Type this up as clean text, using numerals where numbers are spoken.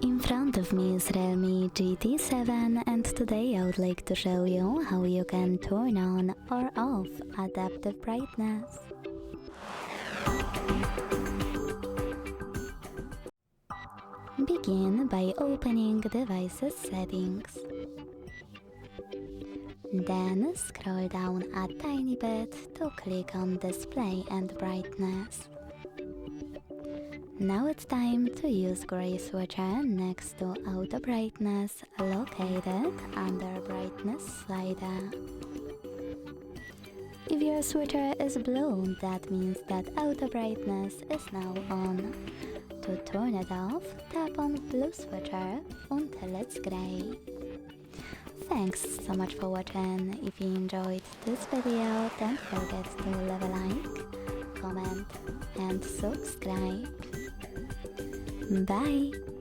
In front of me is REALME GT7 and today I would like to show you how you can turn on or off adaptive brightness. Begin by opening device's settings. Then scroll down a tiny bit to click on display and brightness. Now it's time to use gray switcher next to auto brightness located under brightness slider. If your switcher is blue, that means that auto brightness is now on. To turn it off, tap on blue switcher until it's gray. Thanks so much for watching. If you enjoyed this video, don't forget to leave a like, comment and subscribe. Bye!